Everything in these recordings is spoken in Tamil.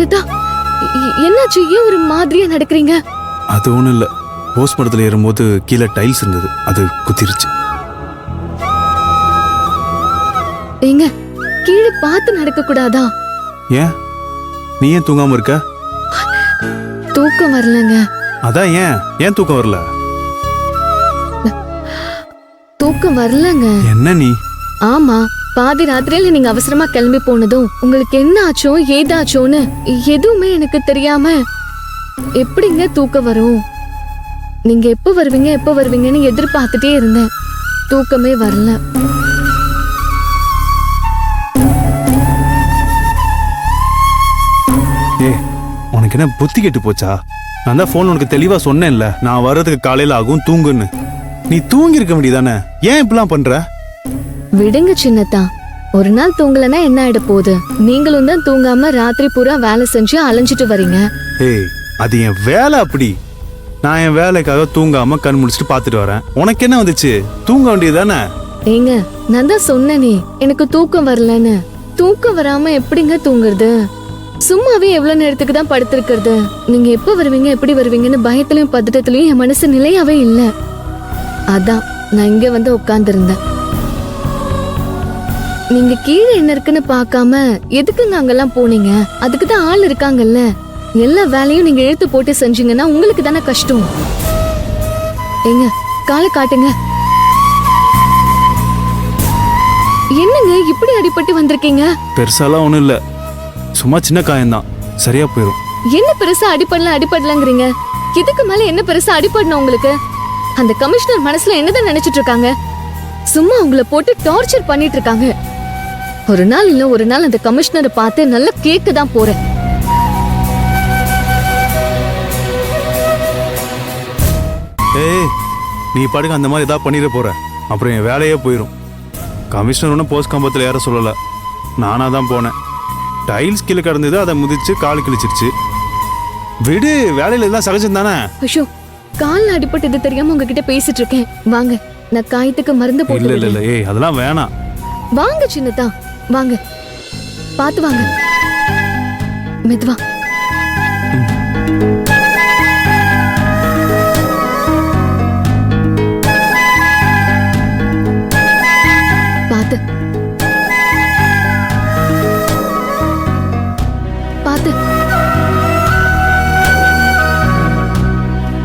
சின்னதா, என்னாச்சு? ஏன் ஒரு மாதிரியா நடக்கிறீங்க? அது ஒண்ணும் இல்ல, போஸ்ட்மார்ட்டத்தில் ஏறும்போது கீழே டைல்ஸ் இருந்தது, அது குத்திருச்சு. ஏங்க, கீழே பார்த்து நடக்க கூடாதா? ஏன் நீ ஏன் தூங்காம இருக்க? தூக்கம் வரலங்க. அதான் ஏன் தூக்கம் வரல? தூக்கம் வரலங்க. என்ன நீ? ஆமா, பாதி ராத்திரியில நீங்க அவசரமா கிளம்பி போனதும் உங்களுக்கு என்ன ஆச்சோ ஏதாச்சோன்னு எதுவுமே எனக்கு தெரியாம எப்படிங்க தூக்கம் வரும்? நீங்க எப்ப வருவீங்கன்னு எதிர்பார்த்துட்டே இருந்தேன். தூக்கமே வரல. உனக்கு என்ன புத்தி கெட்டு போச்சா? நான் தான் போன் உனக்கு தெளிவா சொன்னேன்ல, நான் வர்றதுக்கு காலையில ஆகும், தூங்குன்னு. நீ தூங்கி இருக்க வேண்டியதானே, ஏன் இப்படிலாம் பண்ற? விடுங்க சின்னதா, ஒரு நாள் தூங்கலன்னா என்ன ஆயிட போகுது? நீங்களும் தான் தூங்காம ராத்திரி பூரா வேலை செஞ்சு அலைஞ்சிட்டு வரீங்க. ஏய், அது என் வேலை அப்படி. நான் என் வேலைக்காக தூங்காம கண் முடிச்சுட்டு பாத்துட்டு வரேன். உனக்கு என்ன வந்துச்சு? தூங்க வேண்டியதானே? ஏங்க, நான் தான் சொன்னேனே எனக்கு தூக்கம் வரலன்னு. தூக்கம் வராம எப்படிங்க தூங்குறது? சும்மாவே எவ்வளவு நேரத்துக்கு தான் படுத்திருக்கிறது? நீங்க எப்ப வருவீங்க எப்படி வருவீங்கன்னு பயத்திலயும் பதட்டத்திலயும் என் மனசு நிலையாவே இல்ல. அதான் நான் இங்க வந்து உட்கார்ந்து இருந்தேன். நீங்க கீழே என்ன இருக்குன்னு பாக்காம எதுக்குங்க அங்கெல்லாம் போனீங்க? அதுக்குதான் ஆள் இருக்காங்கல்ல. எல்லா வேலையும் நீங்க இழுத்து போட்டு செஞ்சீங்கன்னா உங்களுக்கு தானே கஷ்டம். ஏங்க, காலை காட்டுங்க. என்னங்க இப்படி அடிபட்டு வந்திருக்கீங்க? பெருசாலாம் ஒண்ணும் இல்ல, சும்மா சின்ன காயம்தான், சரியா போயிடும். என்ன பெருசா அடிபடலங்கிறீங்க? இதுக்கு மேல என்ன பெருசா அடிபடணும் உங்களுக்கு? அந்த கமிஷனர் மனசுல என்னதான் நினைச்சிட்டு இருக்காங்க? சும்மா உங்களை போட்டு டார்ச்சர் பண்ணிட்டு இருக்காங்க. ஒரு நாள் இல்ல ஒரு நாள் அந்த கமிஷனரை பார்த்து நல்ல கேக்க தான் போறேன். ஏய், நீ பாட்டுக்கு அந்த மாதிரி ஏதாவது பண்ணிட போற, அப்புறம் என் வேலையே போயிடும். கமிஷனர் ஒன்றும் போஸ்ட் கம்பத்தில் ஏற சொல்லல, நானா தான் போனேன். டைல்ஸ் கீழே கிடந்தது, அதை முதிச்சு கால் கிழிச்சிருச்சு. விடு, வேலையில எல்லாம் சகஜம் தானே. ஐயோ, கால் அடிபட்டது தெரியாம உங்ககிட்ட பேசிட்டு இருக்கேன். வாங்க, நான் காயத்துக்கு மருந்து போட்டு. இல்ல இல்ல, ஏய் அதெல்லாம் வேணாம். வாங்க சின்னதா, வாங்க, பாத்து வாங்க, மெதுவா. பாத்து பாத்து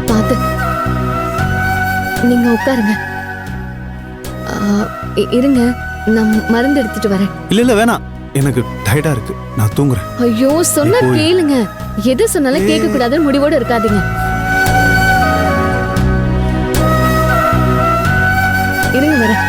பாத்து. நீங்க உட்காருங்க. இருங்க, நான் மருந்து எடுத்துட்டு வரேன். இல்ல இல்ல வேணாம், எனக்கு டயர்டா இருக்கு, நான் தூங்குறேன். ஐயோ, சொன்னா கேளுங்க. எது சொன்னாலும் கேட்க கூடாதுன்னு முடிவோட இருக்காதீங்க. இருங்க, வரேன்.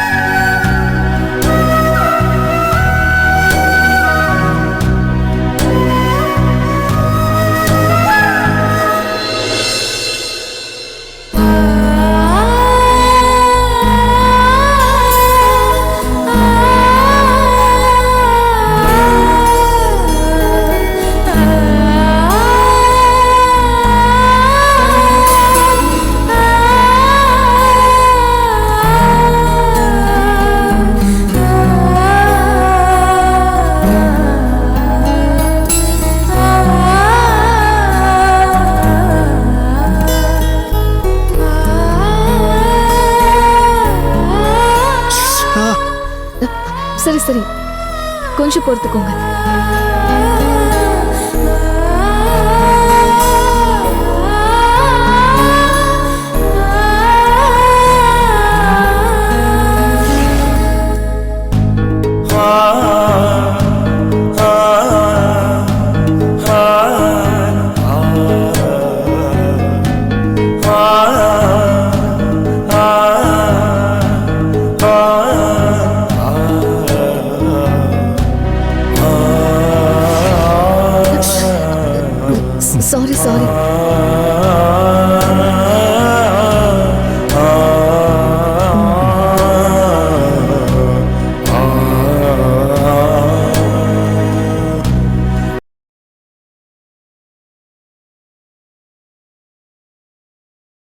சரி சரி, கொஞ்சம் பொறுத்துக்கோங்க.